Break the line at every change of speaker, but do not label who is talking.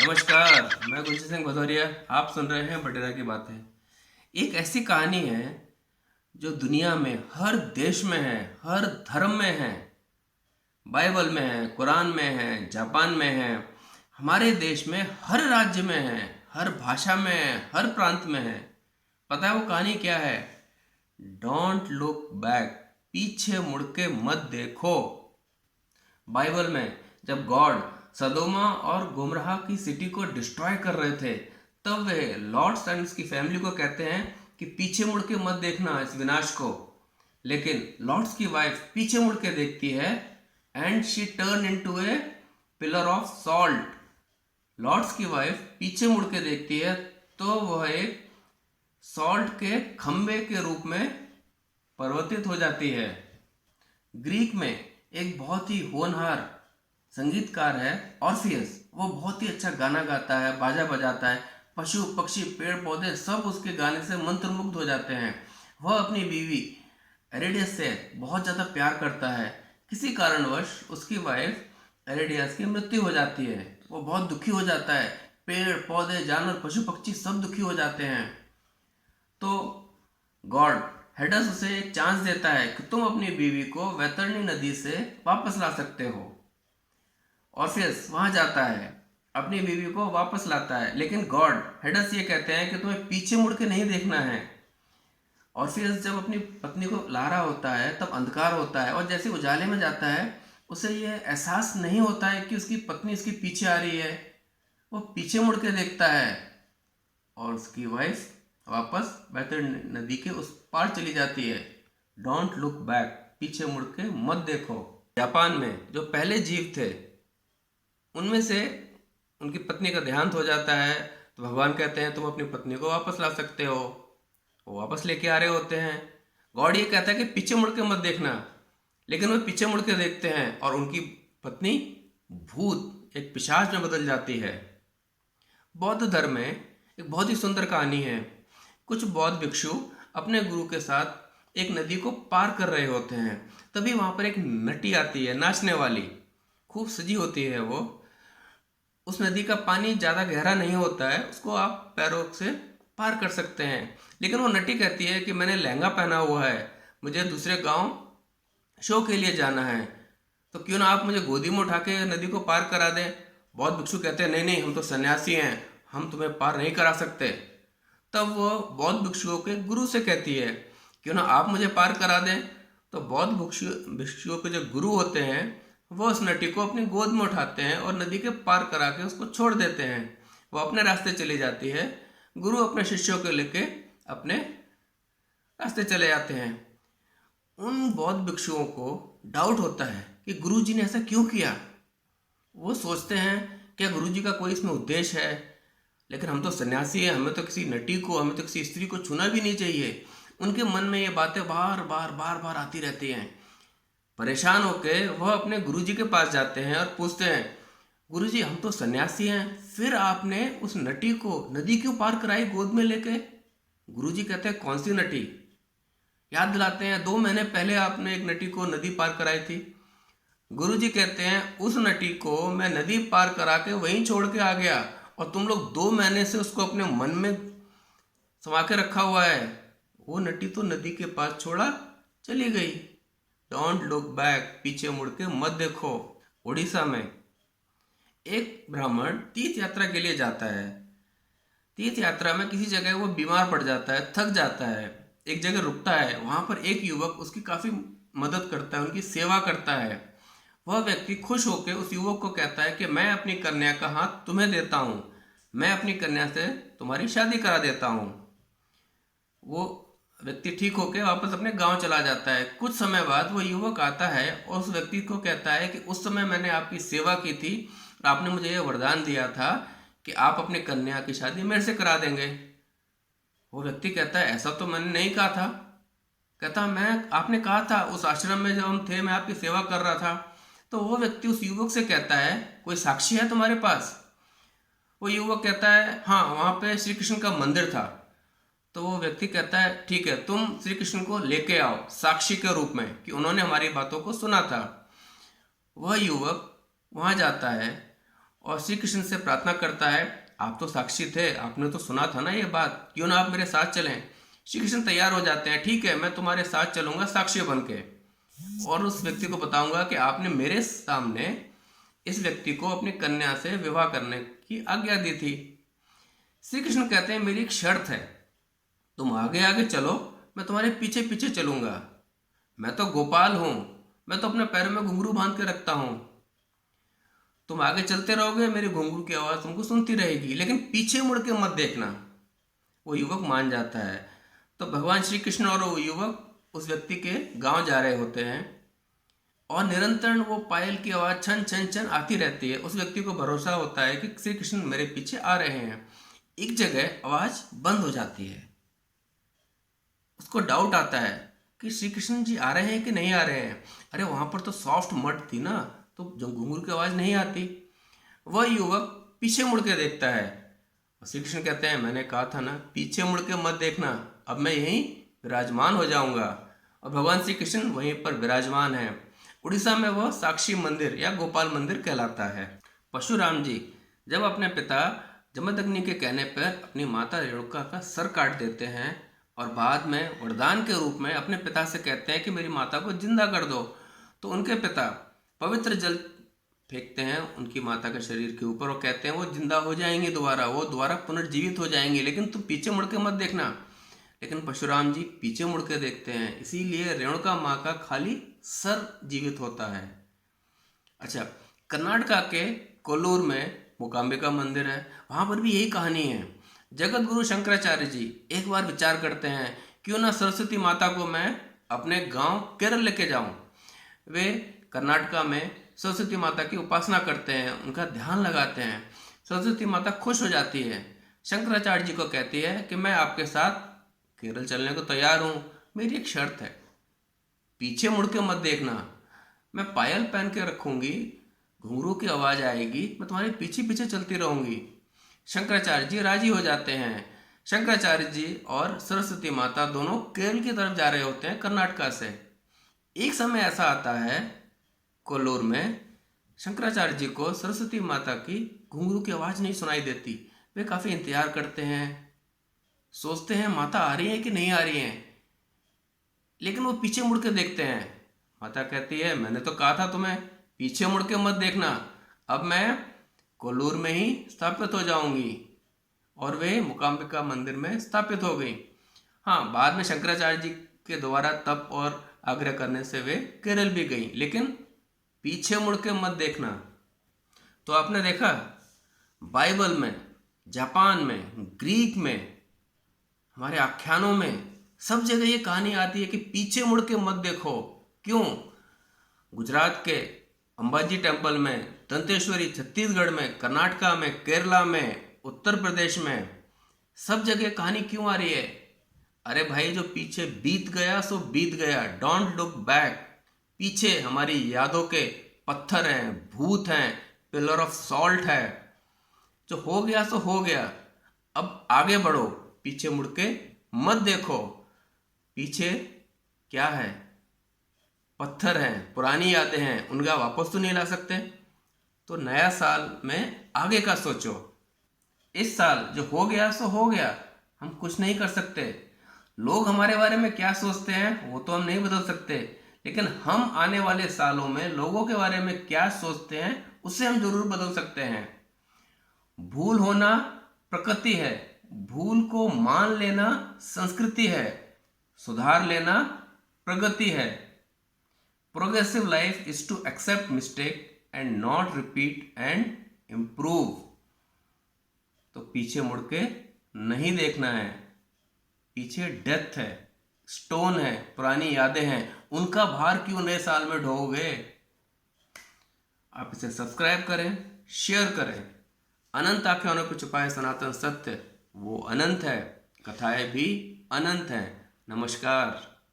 नमस्कार, मैं गुलशन सिंह भदौरिया। आप सुन रहे हैं बटेरा की बातें। एक ऐसी कहानी है जो दुनिया में हर देश में है, हर धर्म में है। बाइबल में है, कुरान में है, जापान में है, हमारे देश में हर राज्य में है, हर भाषा में है, हर प्रांत में है। पता है वो कहानी क्या है? डोंट लुक बैक, पीछे मुड़ के मत देखो। बाइबल में जब गॉड सदोमा और गोमराह की सिटी को डिस्ट्रॉय कर रहे थे, तब वे लॉर्ड्स एंड उसकी फैमिली को कहते हैं कि पीछे मुड़ के मत देखना इस विनाश को। लेकिन लॉर्ड्स की वाइफ पीछे मुड़ के देखती है and she turn into a pillar of salt. Lot's की वाइफ पीछे मुड़ के देखती है तो वह एक सॉल्ट के खंबे के रूप में परिवर्तित हो जाती है। ग्रीक में एक बहुत ही होनहार संगीतकार है ऑर्फियस। वो बहुत ही अच्छा गाना गाता है, बाजा बजाता है। पशु पक्षी पेड़ पौधे सब उसके गाने से मंत्रमुग्ध हो जाते हैं। वह अपनी बीवी एरिडियस से बहुत ज़्यादा प्यार करता है। किसी कारणवश उसकी वाइफ एरिडियस की मृत्यु हो जाती है। वो बहुत दुखी हो जाता है। पेड़ पौधे जानवर पशु पक्षी सब दुखी हो जाते हैं। तो गॉड हेडस उसे एक चांस देता है कि तुम अपनी बीवी को वैतरणी नदी से वापस ला सकते हो। ऑर्फियस वहां जाता है, अपनी बीवी को वापस लाता है, लेकिन गॉड हेडस ये कहते हैं कि तुम्हें पीछे मुड़ के नहीं देखना है। ऑर्फियस जब अपनी पत्नी को ला रहा होता है तब अंधकार होता है, और जैसे उजाले में जाता है उसे ये एहसास नहीं होता है कि उसकी पत्नी उसके पीछे आ रही है। वो पीछे मुड़ के देखता है और उसकी वाइफ वापस बैतरणी नदी के उस पार चली जाती है। डोंट लुक बैक, पीछे मुड़ के मत देखो। जापान में जो पहले जीव थे उनमें से उनकी पत्नी का देहांत हो जाता है, तो भगवान कहते हैं तुम अपनी पत्नी को वापस ला सकते हो। वो वापस लेके आ रहे होते हैं। गॉड ये कहता है कि पीछे मुड़ के मत देखना, लेकिन वो पीछे मुड़ के देखते हैं और उनकी पत्नी भूत एक पिशाच में बदल जाती है। बौद्ध धर्म में एक बहुत ही सुंदर कहानी है। कुछ बौद्ध भिक्षु अपने गुरु के साथ एक नदी को पार कर रहे होते हैं। तभी वहां पर एक नटी आती है, नाचने वाली, खूब सजी होती है वो। उस नदी का पानी ज़्यादा गहरा नहीं होता है, उसको आप पैरों से पार कर सकते हैं। लेकिन वो नटी कहती है कि मैंने लहंगा पहना हुआ है, मुझे दूसरे गांव शो के लिए जाना है, तो क्यों ना आप मुझे गोदी में उठा के नदी को पार करा दें। बहुत भिक्षु कहते हैं नहीं नहीं, हम तो सन्यासी हैं, हम तुम्हें पार नहीं करा सकते। तब वो बौद्ध भिक्षुओं के गुरु से कहती है क्यों ना आप मुझे पार करा दें। तो बौद्ध भिक्षुओं के जो गुरु होते हैं वो उस नटी को अपनी गोद में उठाते हैं और नदी के पार करा के उसको छोड़ देते हैं। वो अपने रास्ते चली जाती है। गुरु अपने शिष्यों को लेके अपने रास्ते चले जाते हैं। उन बौद्ध भिक्षुओं को डाउट होता है कि गुरुजी ने ऐसा क्यों किया। वो सोचते हैं क्या गुरुजी का कोई इसमें उद्देश्य है, लेकिन हम तो सन्यासी हैं, हमें तो किसी नटी को, हमें तो किसी स्त्री को छूना भी नहीं चाहिए। उनके मन में ये बातें बार बार आती रहती हैं। परेशान होकर वह अपने गुरुजी के पास जाते हैं और पूछते हैं गुरुजी हम तो सन्यासी हैं, फिर आपने उस नटी को नदी क्यों पार कराई गोद में लेके। गुरुजी कहते हैं कौन सी नटी। याद दिलाते हैं 2 महीने पहले आपने एक नटी को नदी पार कराई थी। गुरुजी कहते हैं उस नटी को मैं नदी पार करा के वहीं छोड़ के आ गया, और तुम लोग 2 महीने से उसको अपने मन में समा के रखा हुआ है। वो नटी तो नदी के पास छोड़ा चली गई। डोंट लुक बैक, पीछे मुड़ के मत देखो। उड़ीसा में एक ब्राह्मण तीर्थ यात्रा के लिए जाता है। तीर्थ यात्रा में किसी जगह वो बीमार पड़ जाता है, थक जाता है, एक जगह रुकता है। वहां पर एक युवक उसकी काफी मदद करता है, उनकी सेवा करता है। वह व्यक्ति खुश होकर उस युवक को कहता है कि मैं अपनी कन्या का हाथ तुम्हें देता हूं, मैं अपनी कन्या से तुम्हारी शादी करा देता हूं। वो व्यक्ति ठीक होकर वापस अपने गांव चला जाता है। कुछ समय बाद वो युवक आता है और उस व्यक्ति को कहता है कि उस समय मैंने आपकी सेवा की थी और आपने मुझे यह वरदान दिया था कि आप अपनी कन्या की शादी मेरे से करा देंगे। वो व्यक्ति कहता है ऐसा तो मैंने नहीं कहा था। कहता मैं आपने कहा था उस आश्रम में जब हम थे, मैं आपकी सेवा कर रहा था। तो वो व्यक्ति उस युवक से कहता है कोई साक्षी है तुम्हारे पास। वो युवक कहता है हाँ, वहां पे श्री कृष्ण का मंदिर था। तो वो व्यक्ति कहता है ठीक है, तुम श्री कृष्ण को लेके आओ साक्षी के रूप में कि उन्होंने हमारी बातों को सुना था। वह युवक वहां जाता है और श्री कृष्ण से प्रार्थना करता है, आप तो साक्षी थे, आपने तो सुना था ना ये बात, क्यों ना आप मेरे साथ चलें। श्री कृष्ण तैयार हो जाते हैं, ठीक है मैं तुम्हारे साथ चलूंगा साक्षी बन के, और उस व्यक्ति को बताऊंगा कि आपने मेरे सामने इस व्यक्ति को अपनी कन्या से विवाह करने की आज्ञा दी थी। श्री कृष्ण कहते हैं, मेरी एक शर्त है, तुम आगे आगे चलो, मैं तुम्हारे पीछे पीछे चलूंगा। मैं तो गोपाल हूं, मैं तो अपने पैरों में घुंघरू बांध के रखता हूं। तुम आगे चलते रहोगे, मेरी घुंघरू की आवाज़ तुमको सुनती रहेगी, लेकिन पीछे मुड़ के मत देखना। वो युवक मान जाता है। तो भगवान श्री कृष्ण और वो युवक उस व्यक्ति के गांव जा रहे होते हैं, और निरंतर वो पायल की आवाज़ छन छन छन आती रहती है। उस व्यक्ति को भरोसा होता है कि श्री कृष्ण मेरे पीछे आ रहे हैं। एक जगह आवाज़ बंद हो जाती है। उसको डाउट आता है कि श्री कृष्ण जी आ रहे हैं कि नहीं आ रहे हैं। अरे वहाँ पर तो सॉफ्ट मड थी ना, तो जो घुंघरू की आवाज़ नहीं आती। वह युवक पीछे मुड़ के देखता है, और श्री कृष्ण कहते हैं, मैंने कहा था ना पीछे मुड़ के मत देखना, अब मैं यहीं विराजमान हो जाऊंगा। और भगवान श्री कृष्ण वहीं पर विराजमान है। उड़ीसा में वह साक्षी मंदिर या गोपाल मंदिर कहलाता है। परशुराम जी जब अपने पिता जमदग्नि के कहने पर अपनी माता रेणुका का सर काट देते हैं, और बाद में वरदान के रूप में अपने पिता से कहते हैं कि मेरी माता को जिंदा कर दो, तो उनके पिता पवित्र जल फेंकते हैं उनकी माता के शरीर के ऊपर और कहते हैं वो जिंदा हो जाएंगी दोबारा, वो दोबारा पुनर्जीवित हो जाएंगी, लेकिन तुम पीछे मुड़ के मत देखना। लेकिन परशुराम जी पीछे मुड़ के देखते हैं, इसीलिए रेणुका माँ का खाली सर जीवित होता है। अच्छा, कर्नाटका के कोल्लूर में मूकांबिका मंदिर है, वहाँ पर भी यही कहानी है। जगत गुरु शंकराचार्य जी एक बार विचार करते हैं, क्यों ना सरस्वती माता को मैं अपने गांव केरल लेके जाऊं। वे कर्नाटका में सरस्वती माता की उपासना करते हैं, उनका ध्यान लगाते हैं। सरस्वती माता खुश हो जाती है, शंकराचार्य जी को कहती है कि मैं आपके साथ केरल चलने को तैयार हूँ, मेरी एक शर्त है, पीछे मुड़ के मत देखना। मैं पायल पहन के रखूंगी, घुंघरू की आवाज़ आएगी, मैं तुम्हारे पीछे पीछे चलती रहूंगी। शंकराचार्य जी राजी हो जाते हैं। शंकराचार्य जी और सरस्वती माता दोनों केरल की तरफ जा रहे होते हैं कर्नाटका से। एक समय ऐसा आता है कोल्लूर में, शंकराचार्य जी को सरस्वती माता की घुंघरू की आवाज़ नहीं सुनाई देती। वे काफ़ी इंतजार करते हैं, सोचते हैं माता आ रही है कि नहीं आ रही हैं, लेकिन वो पीछे मुड़ के देखते हैं। माता कहती है, मैंने तो कहा था तुम्हें पीछे मुड़ के मत देखना, अब मैं कोल्लूर में ही स्थापित हो जाऊंगी। और वे मूकांबिका मंदिर में स्थापित हो गई। हाँ, बाद में शंकराचार्य जी के द्वारा तप और आग्रह करने से वे केरल भी गई, लेकिन पीछे मुड़ के मत देखना। तो आपने देखा, बाइबल में, जापान में, ग्रीक में, हमारे आख्यानों में सब जगह ये कहानी आती है कि पीछे मुड़ के मत देखो। क्यों? गुजरात के अंबाजी टेम्पल में, दंतेश्वरी छत्तीसगढ़ में, कर्नाटका में, केरला में, उत्तर प्रदेश में, सब जगह कहानी क्यों आ रही है? अरे भाई, जो पीछे बीत गया सो बीत गया, डोंट लुक बैक। पीछे हमारी यादों के पत्थर हैं, भूत हैं, पिलर ऑफ सॉल्ट है। जो हो गया सो हो गया, अब आगे बढ़ो, पीछे मुड़ के मत देखो। पीछे क्या है? पत्थर हैं, पुरानी यादें हैं, उनका वापस तो नहीं ला सकते। तो नया साल में आगे का सोचो। इस साल जो हो गया सो हो गया, हम कुछ नहीं कर सकते। लोग हमारे बारे में क्या सोचते हैं वो तो हम नहीं बदल सकते, लेकिन हम आने वाले सालों में लोगों के बारे में क्या सोचते हैं उसे हम जरूर बदल सकते हैं। भूल होना प्रकृति है, भूल को मान लेना संस्कृति है, सुधार लेना प्रगति है। Progressive life is to accept mistake and not repeat and improve. तो पीछे मुड़ के नहीं देखना है। पीछे डेथ है, स्टोन है, पुरानी यादें हैं, उनका भार क्यों नए साल में ढोओगे? आप इसे सब्सक्राइब करें, शेयर करें। अनंत आख्यानों पर छुपा है सनातन सत्य, वो अनंत है, कथाएं भी अनंत हैं। नमस्कार।